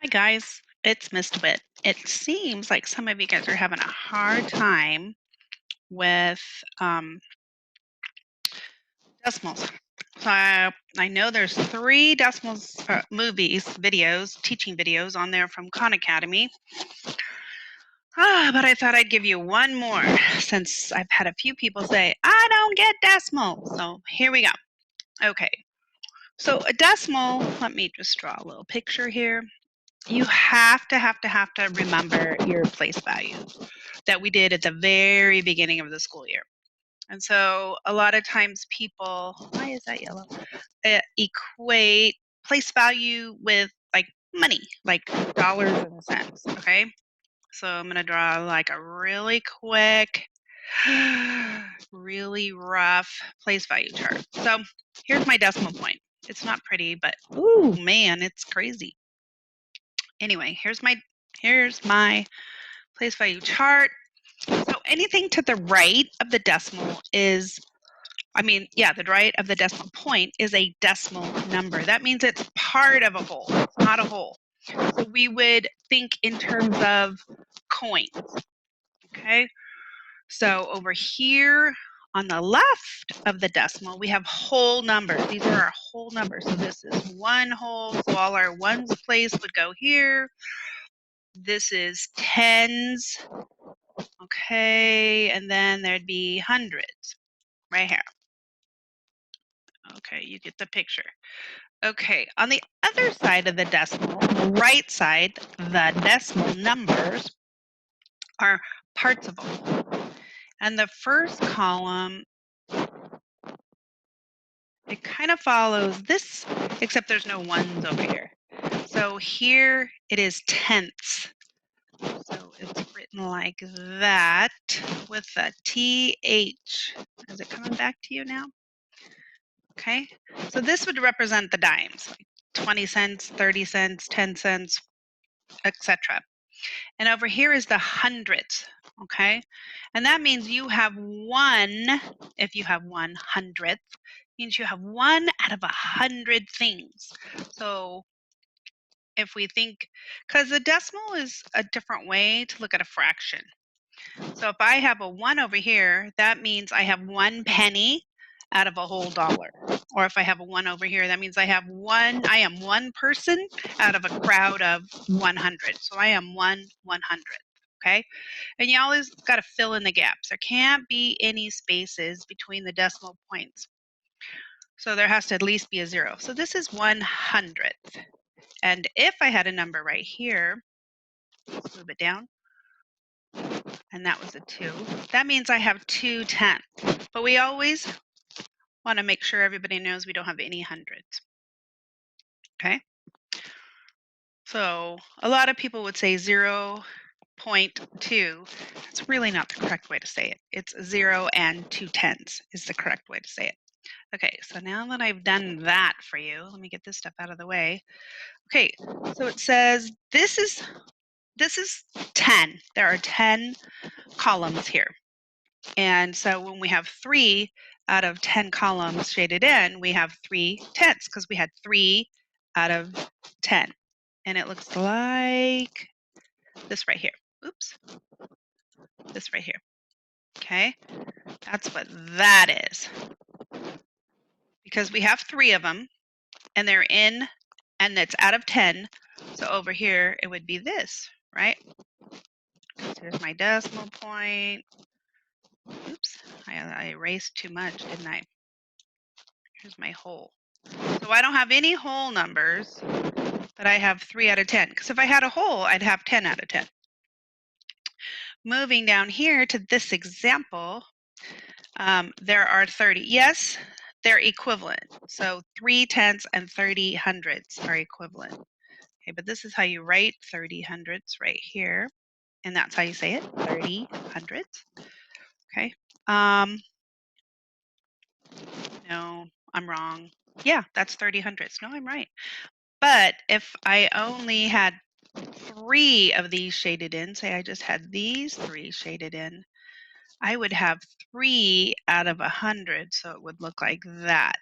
Hi guys, it's Miss Wit. It seems like some of you guys are having a hard time with decimals. So I know there's 3 decimals videos, teaching videos on there from Khan Academy. But I thought I'd give you one more since I've had a few people say, I don't get decimals. So here we go. Okay, so a decimal, let me just draw a little picture here. You have to remember your place value that we did at the very beginning of the school year. And so a lot of times people, why is that yellow? Equate place value with like money, like dollars and cents. Okay. So I'm going to draw like a really quick, really rough place value chart. So here's my decimal point. It's not pretty, but ooh, man, it's crazy. Anyway, here's my place value chart. So anything to the right of the decimal is, the right of the decimal point is a decimal number. That means it's part of a whole, it's not a whole. So we would think in terms of coins, okay? So over here on the left of the decimal, we have whole numbers. These are our whole numbers. So this is one whole, so all our ones place would go here. This is tens, okay, and then there'd be hundreds right here. Okay, you get the picture. Okay, on the other side of the decimal, the right side, the decimal numbers are parts of a whole. And the first column, it kind of follows this, except there's no ones over here. So here it is tenths. So it's written like that with a TH. Is it coming back to you now? Okay, so this would represent the dimes, like 20 cents, 30 cents, 10 cents, etc. And over here is the hundredths, okay? And that means you have one, if you have 100th, means you have one out of 100 things. So if we think, because the decimal is a different way to look at a fraction. So if I have a 1 over here, that means I have 1 penny out of a whole dollar. Or if I have a 1 over here, that means I am one person out of a crowd of 100. So I am 1/100. Okay? And you always got to fill in the gaps. There can't be any spaces between the decimal points. So there has to at least be a 0. So this is 100th. And if I had a number right here, let's move it down, and that was a 2. That means I have 2 tenths. But we always want to make sure everybody knows we don't have any hundreds. Okay? So a lot of people would say 0.2. That's really not the correct way to say it. It's 0 and 2/10 is the correct way to say it. Okay, so now that I've done that for you, let me get this stuff out of the way. Okay, so it says this is 10. There are 10 columns here. And so when we have 3 out of 10 columns shaded in, we have 3/10 because we had 3 out of 10. And it looks like this right here. Oops. This right here. Okay? That's what that is. Because we have 3 of them and they're in, and it's out of 10. So over here it would be this, right? Here's my decimal point. Oops, I erased too much, didn't I? Here's my whole. So I don't have any whole numbers, but I have 3 out of 10. Because if I had a whole, I'd have 10 out of 10. Moving down here to this example, there are 30. Yes, they're equivalent. So 3/10 and 30 hundredths are equivalent. Okay, but this is how you write 30 hundredths right here. And that's how you say it, 30 hundredths. Okay. No, I'm wrong. Yeah, that's 30 hundredths. No, I'm right. But if I only had 3 of these shaded in, say I just had these 3 shaded in, I would have 3 out of 100, so it would look like that.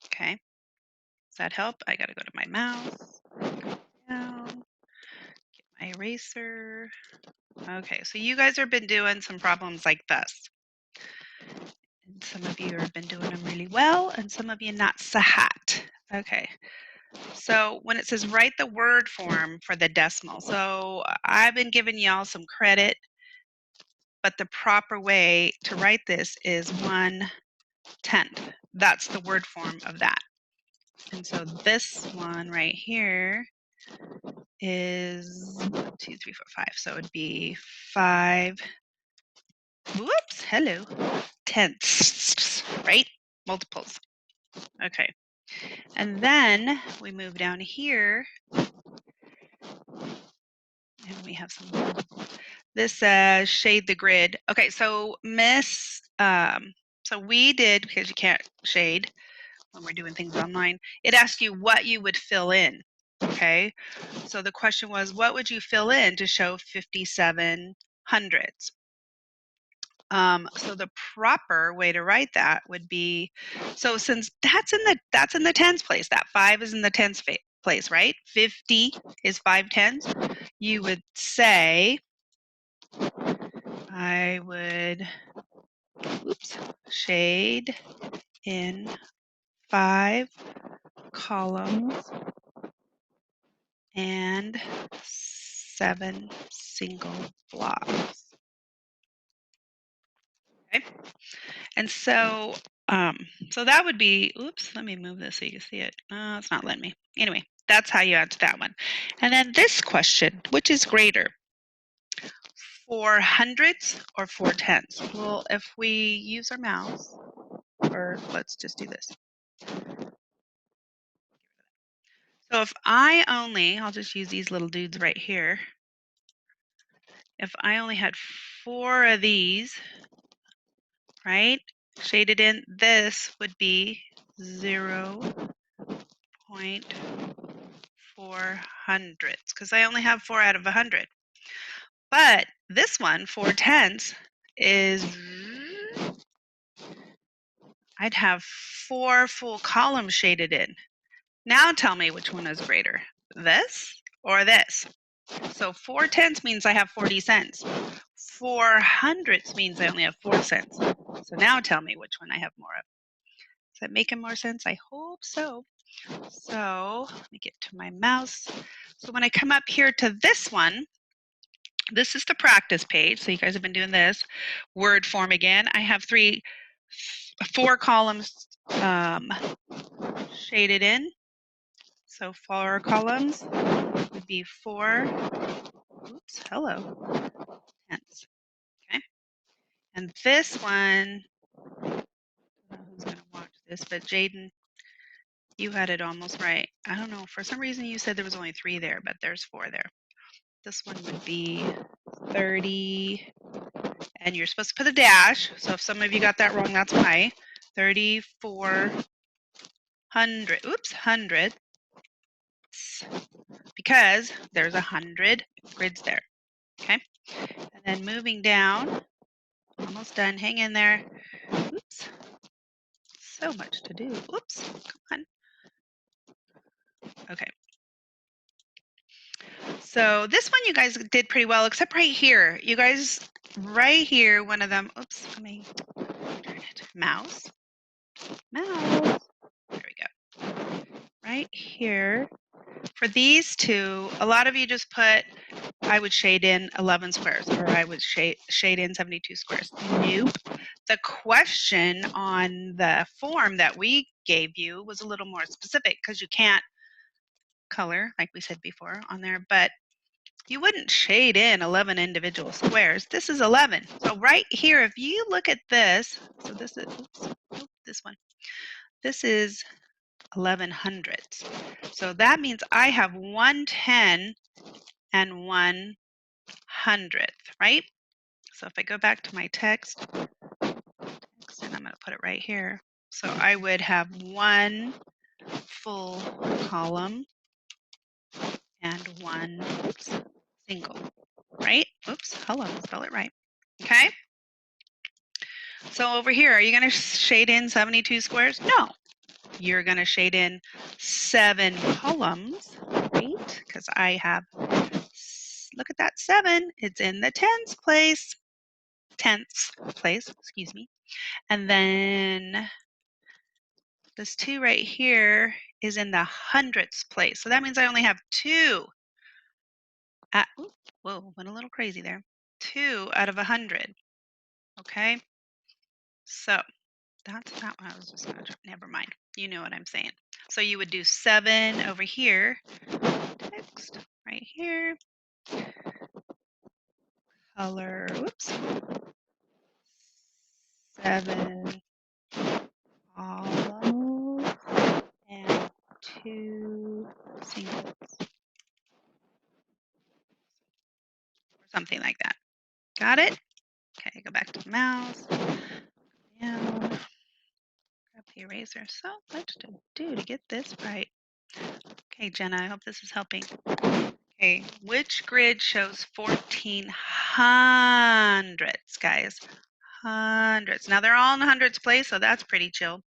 Okay. Does that help? I got to go to my mouse. Down. Get my eraser. Okay, so you guys have been doing some problems like this. And some of you have been doing them really well, and some of you not so hot. Okay, so when it says write the word form for the decimal, so I've been giving y'all some credit, but the proper way to write this is 1/10. That's the word form of that. And so this one right here is 1, 2, 3, 4, 5. So it would be 5. Whoops, hello. Tenths, right? Multiples. Okay. And then we move down here and we have some. This says shade the grid. Okay, so so we did, because you can't shade when we're doing things online, it asks you what you would fill in. Okay, so the question was, what would you fill in to show 57 hundredths? So the proper way to write that would be, so since that's in the tens place, that 5 is in the tens place, right? 50 is 5/10. You would say, I would, shade in 5 columns and 7 single blocks. Okay, and so so that would be, oops, let me move this so you can see it. It's not letting me. Anyway, that's how you answer that one. And then this question, which is greater, 4 hundredths or 4 tenths? Well, if we use our mouse, or let's just do this. So if I only, I'll just use these little dudes right here. If I only had 4 of these, right, shaded in, this would be 0.4 hundredths, because I only have 4 out of 100. But this one, 4 tenths, is, I'd have 4 full columns shaded in. Now tell me which one is greater, this or this? So 4 tenths means I have 40 cents. 4 hundredths means I only have 4 cents. So now tell me which one I have more of. Is that making more sense? I hope so. So let me get to my mouse. So when I come up here to this one, this is the practice page. So you guys have been doing this. Word form again. I have 4 columns shaded in. So 4 columns would be 4, oops, hello, tenths. Okay. And this one, I don't know who's going to watch this, but Jaden, you had it almost right. I don't know, for some reason you said there was only 3 there, but there's 4 there. This one would be 30, and you're supposed to put a dash, so if some of you got that wrong, that's why. 3,400, oops, hundredths, because there's 100 grids there, okay? And then moving down, almost done, hang in there. Oops, so much to do. Oops, come on. Okay. So this one you guys did pretty well, except right here. You guys, right here, one of them, oops, let me turn it. Mouse. There we go. Right here. For these two, a lot of you just put, I would shade in 11 squares, or I would shade in 72 squares. Nope. The question on the form that we gave you was a little more specific, because you can't color, like we said before, on there, but you wouldn't shade in 11 individual squares. This is 11. So right here, if you look at this, so this is, oops, this one, this is 11 hundredths. So that means I have 1/10 and 1/100th, right? So if I go back to my text, and I'm going to put it right here. So I would have 1 full column and 1 single, right? Oops, hello, spell it right. Okay? So over here, are you going to shade in 72 squares? No. you're going to shade in 7 columns, right? Because I have, look at that 7, it's in the tenths place, excuse me. And then this 2 right here is in the hundredths place. So that means I only have 2. Whoa, went a little crazy there. 2 out of 100. Okay, so that's not what I was just going to, never mind. You know what I'm saying. So you would do 7 over here, text right here, color, whoops, 7 columns and 2 singles, or something like that. Got it? Okay, go back to the mouse. Down. Grab the eraser. So much to do to get this right. Okay, Jenna, I hope this is helping. Okay, which grid shows 14 hundredths, guys? Hundredths. Now they're all in the hundreds place, so that's pretty chill.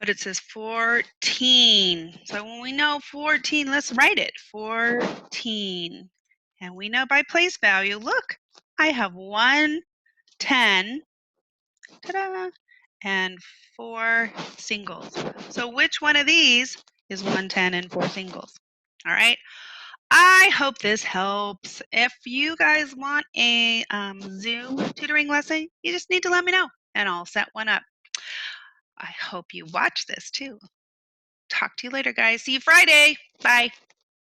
But it says 14. So when we know 14, let's write it. 14. And we know by place value, look, I have 1 10, ta-da, and 4 singles. So which one of these is 1 10 and 4 singles? All right. I hope this helps. If you guys want a Zoom tutoring lesson, you just need to let me know and I'll set one up. I hope you watch this too. Talk to you later, guys. See you Friday. Bye.